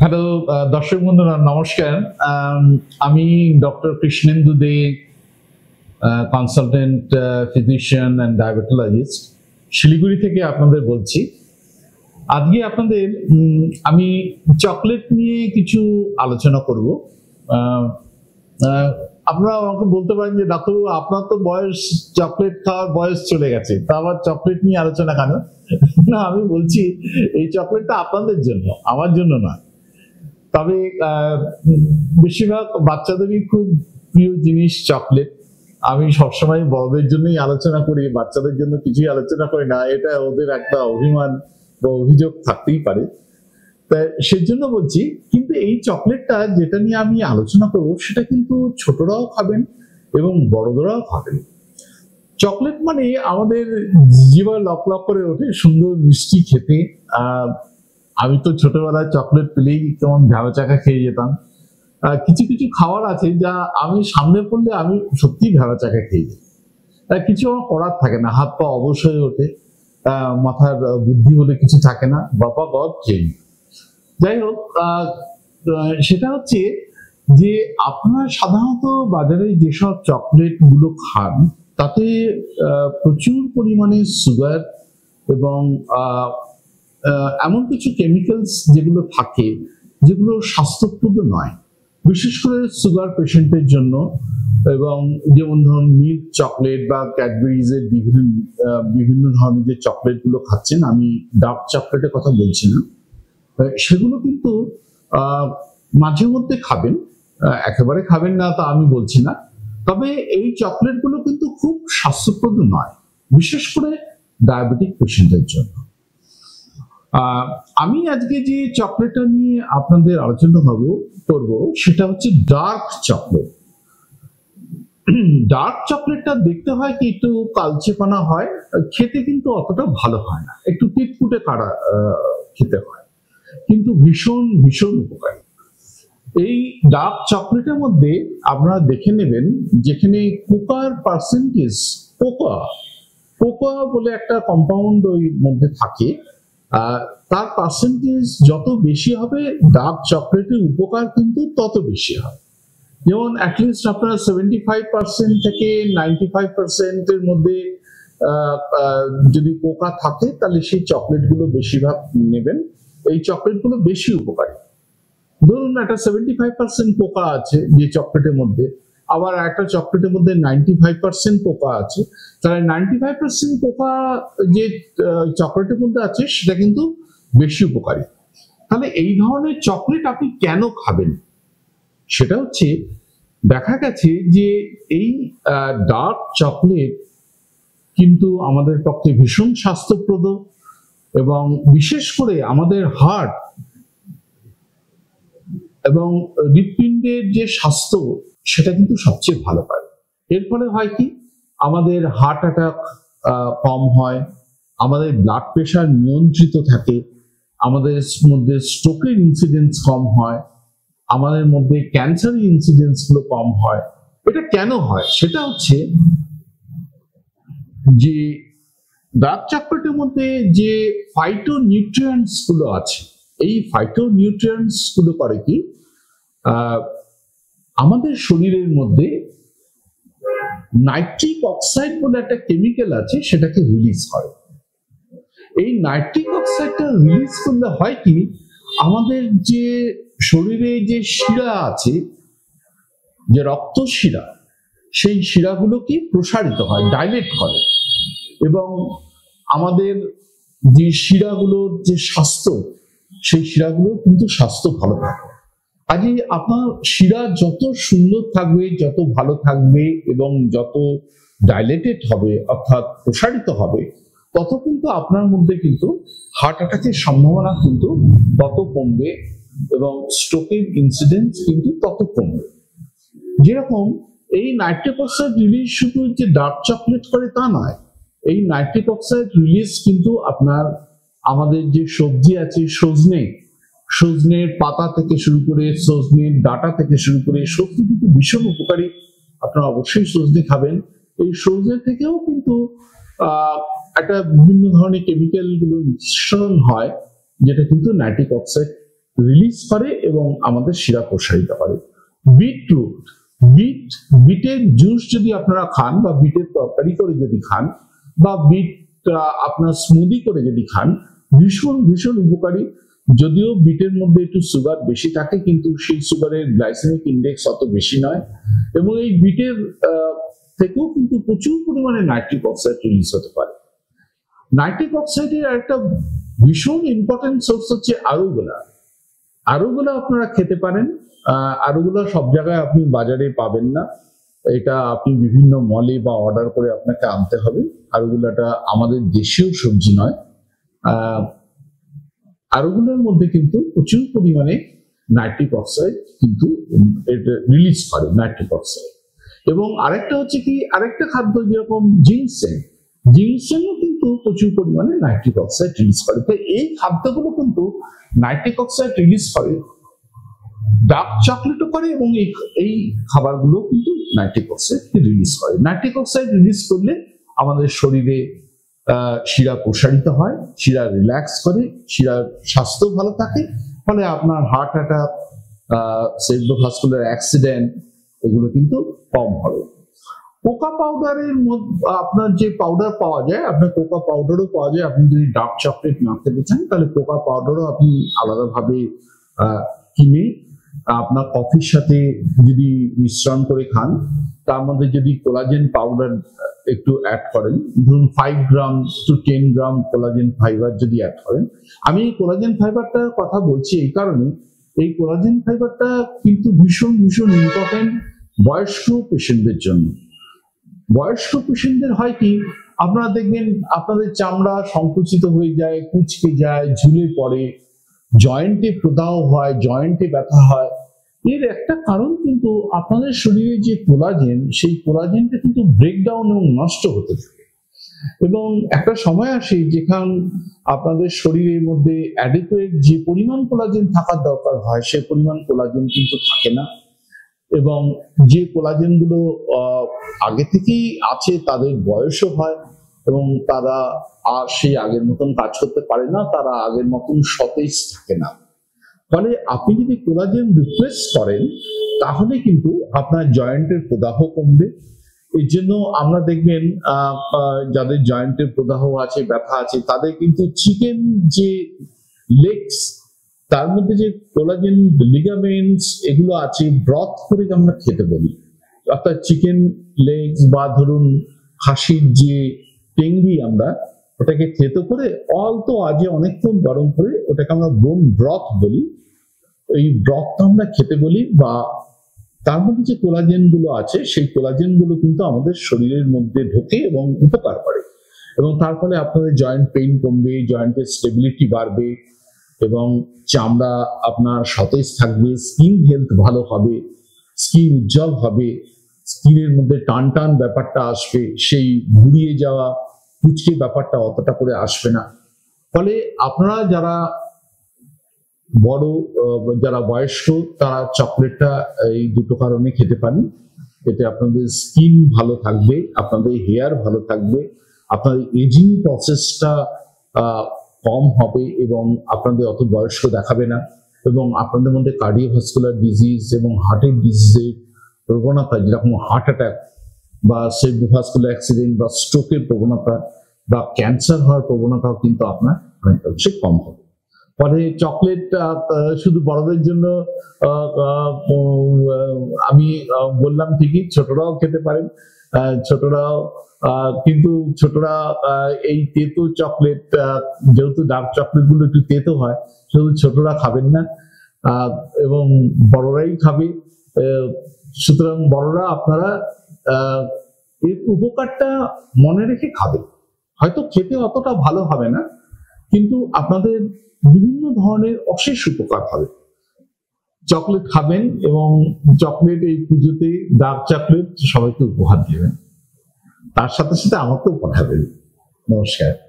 Hello দর্শক বন্ধুরা নমস্কার। আমি doctor Krishnendu Dey, consultant physician and diabetologist, Siliguri থেকে আপনাদের বলছি। আজকে আপনাদের আমি চকলেট নিয়ে কিছু আলোচনা করব। আপনারা আমাকে বলতে পারেন যে ডাক্তারবাবু আপনার তো বয়স, চকলেট খাওয়ার বয়স চলে গেছে, তা আবার চকলেট নিয়ে আলোচনা কেন? না, আমি বলছি এই চকলেটটা আপনাদের জন্য, আমার জন্য নয়। তবে বেশিরভাগ বাচ্চাদেরই খুব প্রিয় জিনিস চকলেট। আমি সবসময় বড়দের জন্যই আলোচনা করি, বাচ্চাদের জন্য কিছুই আলোচনা করি না। এটা ওদের একটা অভিমান বা অভিযোগ থাকতেই পারে, তাই সেজন্য বলছি। কিন্তু এই চকলেটটা যেটা নিয়ে আমি আলোচনা করব সেটা কিন্তু ছোটরাও খাবেন এবং বড়দেরাও খাবেন। চকলেট মানে আমাদের জিভা লক লক করে ওঠে, সুন্দর মিষ্টি খেতে। আমি তো ছোটবেলায় চকলেট পেলেই কেমন ভেবাচাকা খেয়ে যেতাম। কিছু কিছু খাবার আছে যা আমি সামনে পড়লে আমি সত্যি ভেবাচাকা খেয়ে যাই। কিছু আমার করার থাকে না, হাত পা অবশ হয়ে ওঠে, মাথার বুদ্ধি বলে কিছু থাকে না, বাপা গদ খেয়ে। যাই হোক, সেটা হচ্ছে যে আপনারা সাধারণত বাজারে যেসব চকলেট গুলো খান তাতে প্রচুর পরিমাণে সুগার এবং এমন কিছু কেমিক্যালস যেগুলো থাকে যেগুলো স্বাস্থ্যপ্রদ নয়, বিশেষ করে সুগার পেশেন্টের জন্য। এবং যেমন ধরুন মিল্ক চকলেট বা ক্যাডবেরিজ এর বিভিন্ন ধরনের যে চকলেট গুলো খাচ্ছেন, আমি ডার্ক চকলেটের কথা বলছি না, সেগুলো কিন্তু মাঝে মধ্যে খাবেন, একেবারে খাবেন না তা আমি বলছি না। তবে এই চকলেট গুলো কিন্তু খুব স্বাস্থ্যপ্রদ নয়, বিশেষ করে ডায়াবেটিক পেশেন্টের জন্য। আমি আজকে যে চকলেটটা নিয়ে আপনাদের আলোচনা করব সেটা হচ্ছে ডার্ক চকলেট। ডার্ক চকলেটটা দেখতে হয় কি একটু কালচেপানা হয়, খেতে কিন্তু অতটা ভালো হয় না, একটু পিটপুটে কাড়া খেতে হয়, কিন্তু ভীষণ ভীষণ উপকারী। এই ডার্ক চকলেটের মধ্যে আপনারা দেখে নেবেন যেখানে কোকার পার্সেন্টেজ, কোকা বলে একটা কম্পাউন্ড ওই মধ্যে থাকে, তার পার্সেন্টেজ যত বেশি হবে ডার্ক চকলেটের উপকার কিন্তু তত বেশি হয়। যেমন অ্যাটলিস্ট আপনারা 75% থেকে 95% এর মধ্যে যদি কোকা থাকে তাহলে সেই চকলেট গুলো বেশিরভাগ নেবেন। এই চকলেট গুলো বেশি উপকারী। ধরুন একটা 75% কোকা আছে যে চকলেটের মধ্যে, আবার একটা চকলেটের মধ্যে 95% কোকা আছে, তাহলে 95% কোকা যে চকলেটের মধ্যে আছে সেটা কিন্তু বেশি উপকারী। তাহলে এই ধরনের চকলেট আপনি কেন খাবেন? সেটা হচ্ছে দেখা গেছে যে এই ডার্ক চকলেট কিন্তু আমাদের পক্ষে ভীষণ স্বাস্থ্যপ্রদ এবং বিশেষ করে আমাদের হার্ট এবং হৃৎপিণ্ডের যে স্বাস্থ্য সেটা কিন্তু সবচেয়ে ভালো পায়। এর ফলে হয় কি, আমাদের হার্ট অ্যাটাক কম হয়, আমাদের ব্লাড প্রেশার নিয়ন্ত্রিত থাকে, আমাদের মধ্যে স্ট্রোকের ইনসিডেন্স কম হয়, আমাদের মধ্যে ক্যান্সারের ইনসিডেন্স গুলো কম হয়। এটা কেন হয়? সেটা হচ্ছে যে ডার্ক চকলেটের মধ্যে যে ফাইটোনিউট্রিয়েন্টস গুলো আছে, এই ফাইটোনিউট্রিয়েন্টস গুলো করে কি, আমাদের শরীরের মধ্যে নাইট্রিক অক্সাইড বলে একটা কেমিক্যাল আছে, সেটাকে রিলিজ করে। এই নাইট্রিক অক্সাইডটা রিলিজ করলে হয় কি, আমাদের যে শরীরে যে শিরা আছে, যে রক্ত শিরা, সেই শিরাগুলো কি প্রসারিত হয়, ডাইলেট করে, এবং আমাদের যে শিরাগুলোর যে স্বাস্থ্য, সেই শিরাগুলো কিন্তু স্বাস্থ্য ভালো থাকে। আজকে আপনার শিরা যত সুন্দর থাকবে, যত ভালো থাকবে এবং যত ডাইলেটেড হবে অর্থাৎ প্রসারিত হবে, তত কিন্তু আপনার মধ্যে কিন্তু হার্ট অ্যাটাকের সম্ভাবনা কিন্তু তত কমবে এবং স্ট্রোকের ইনসিডেন্স কিন্তু তত কমবে। যেরকম এই নাইট্রিক অক্সাইড রিলিজ শুধু যে ডার্ক চকলেট করে তা নয়, এই নাইট্রিক অক্সাইড রিলিজ কিন্তু আপনার আমাদের যে সবজি আছে, সজনের পাতা থেকে শুরু করে, সজনের ডাটা থেকে শুরু করে, সবজি কিন্তু ভীষণ উপকারী। আপনারা অবশ্যই সজনে খাবেন। এই সজনে থেকেও কিন্তু একটা বিভিন্ন ধরনের কেমিক্যাল গুলো নিঃসরণ হয়, যেটা কিন্তু নাইট্রিক অক্সাইড রিলিজ করে এবং আমাদের শিরা প্রসারিত করে। বিটরুট, বিটের জুস যদি আপনারা খান বা বিটের তরকারি করে যদি খান বা বিট আপনার স্মুদি করে যদি খান, ভীষণ ভীষণ উপকারী। যদিও বিটের মধ্যে একটু সুগার বেশি থাকে, কিন্তু সেই সুগারের গ্লাইসেমিক ইন্ডেক্স অত বেশি নয়, এবং এই বিটের থেকেও কিন্তু প্রচুর পরিমাণে নাইট্রিক অক্সাইড রিলিজ হতে পারে। নাইট্রিক অক্সাইডের একটা ভীষণ ইম্পর্টেন্ট সোর্স হচ্ছে আরুগুলা। আরুগুলা আপনারা খেতে পারেন। আরুগুলা সব জায়গায় আপনি বাজারে পাবেন না, এটা আপনি বিভিন্ন মলে বা অর্ডার করে আপনাকে আনতে হবে। আরুগুলাটা আমাদের দেশীয় সবজি নয়। আরুগুলার মধ্যে কিন্তু প্রচুর পরিমাণে নাইট্রিক অক্সাইড কিন্তু রিলিজ করে, নাইট্রিক অক্সাইড। এবং আরেকটা হচ্ছে কি, আরেকটা খাদ্য যেরকম জিনসেনও কিন্তু প্রচুর পরিমাণে নাইট্রিক অক্সাইড রিলিজ করে। তাই এই খাদ্যগুলো কিন্তু নাইট্রিক অক্সাইড রিলিজ করে, ডার্ক চকলেটও করে, এবং এই খাবারগুলো কিন্তু নাইট্রিক অক্সাইড রিলিজ করে। নাইট্রিক অক্সাইড রিলিজ করলে আমাদের শরীরে শিরা প্রসারিত হয়, শিরা রিল্যাক্স করে, শিরার স্বাস্থ্য ভালো থাকে, ফলে আপনার হার্ট অ্যাটাক, সেরিব্রোভাস্কুলার অ্যাক্সিডেন্ট এগুলো কিন্তু কম হবে। কোকা পাউডারের মধ্যে আপনার যে পাউডার পাওয়া যায়, আপনার কোকা পাউডারও পাওয়া যায়। আপনি যদি ডার্ক চকলেট না খেতে চান, তাহলে কোকা পাউডারও আপনি আলাদাভাবে কিনে আপনার কফির সাথে যদি মিশ্রণ করে খান, তার মধ্যে যদি কোলাজেন পাউডার একটু অ্যাড করেন, ধরুন 5 গ্রাম টু 10 গ্রাম কোলাজেন ফাইবার যদি অ্যাড করেন। আমি এই কোলাজেন ফাইবারটার কথা বলছি এই কারণে, এই কোলাজেন ফাইবারটা কিন্তু ভীষণ ভীষণ ইম্পর্টেন্ট বয়স্ক পেশেন্টদের জন্য। বয়স্ক পেশেন্টদের হয় কি, আপনারা দেখবেন আপনাদের চামড়া সংকুচিত হয়ে যায়, কুঁচকে যায়, ঝুলে পড়ে, জয়েন্টে প্রদাহ হয়, জয়েন্টে ব্যথা হয়। এর একটা কারণ কিন্তু আপনাদের শরীরে যে কোলাজেন, সেই কোলাজেনটা কিন্তু ব্রেকডাউন এবং নষ্ট হতে থাকে। এবং একটা সময় আসে যেখান আপনাদের শরীরের মধ্যে অ্যাডিকুয়েট যে পরিমাণ কোলাজেন থাকার দরকার হয়, সে পরিমাণ কোলাজেন কিন্তু থাকে না, এবং যে কোলাজেন গুলো আগে থেকেই আছে তাদের বয়সও হয়, এবং তারা আর সেই আগের মতন কাজ করতে পারে না, তারা আগের মতন সতেজ থাকে না। ফলে আপনি যদি কোলাজেন রিপ্লেস করেন, তাহলে কিন্তু আপনার জয়েন্টের প্রদাহ কমবে। এই জন্য আমরা দেখবেন যাদের জয়েন্টের প্রদাহ আছে, ব্যথা আছে, তাদের কিন্তু চিকেন যে লেগস, তার মধ্যে যে কোলাজেন লিগামেন্টস এগুলো আছে, ব্রথ করে আমরা খেতে বলি। অর্থাৎ চিকেন লেগস বা ধরুন খাসির যে টেঙ্গি, আমরা ওটাকে থেতো করে অল্প আজে অনেকক্ষণ গরম করে ওটাকে আমরা বোন ব্রথ বলি। এই ব্রথটা আমরা খেতে বলি, বা তার মধ্যে যে কোলাজেন গুলো আছে, সেই কোলাজেন গুলো কিন্তু আমাদের শরীরের মধ্যে ঢোকে এবং উপকার করে, এবং তার ফলে আপনাদের জয়েন্ট পেইন কমবে, জয়েন্টের স্টেবিলিটি বাড়বে, এবং চামড়া আপনার সতেজ থাকবে, স্কিন হেলথ ভালো হবে, স্কিন উজ্জ্বল হবে, স্কিনের মধ্যে টান টান ব্যাপারটা আসবে, সেই ঘুরিয়ে যাওয়া কুচকে ব্যাপারটা অতটা করে আসবে না। ফলে আপনারা যারা বড়, যারা বয়স্ক, তারা চকলেটটা এই দুটো কারণে খেতে পারেন। এতে আপনাদের স্কিন ভালো থাকবে, আপনাদের হেয়ার ভালো থাকবে, আপনাদের এজিং প্রসেসটা কম হবে, এবং আপনাদের অত বয়স্ক দেখাবে না, এবং আপনাদের মধ্যে কার্ডিওভাস্কুলার ডিজিজ এবং হার্টের ডিজিজের প্রবণতা, যেরকম হার্ট অ্যাটাক বা সেরিব্রোভাস্কুলার অ্যাক্সিডেন্ট বা স্ট্রোকের প্রবণতা বা ক্যান্সার হওয়ার প্রবণতাও কিন্তু আপনার অনেকাংশে কম হবে। ফলে চকলেট শুধু বড়দের জন্য আমি বললাম ঠিকই, ছোটরাও খেতে পারেন। ছোটরাও কিন্তু ছোটরা এই তেতো চকলেট, যেহেতু ডার্ক চকলেট গুলো একটু তেতো হয়, শুধু ছোটরা খাবেন না, এবং বড়রাই খাবে। সুতরাং বড়রা আপনারা এর উপকারটা মনে রেখে খাবেন। হয়তো খেতে অতটা ভালো হবে না, কিন্তু আপনাদের বিভিন্ন ধরনের অশেষ উপকার হবে। চকলেট খাবেন, এবং চকলেট এই পুজোতে ডার্ক চকলেট সবাইকে উপহার দেবেন, তার সাথে সাথে আমাকেও পাঠাবেন। নমস্কার।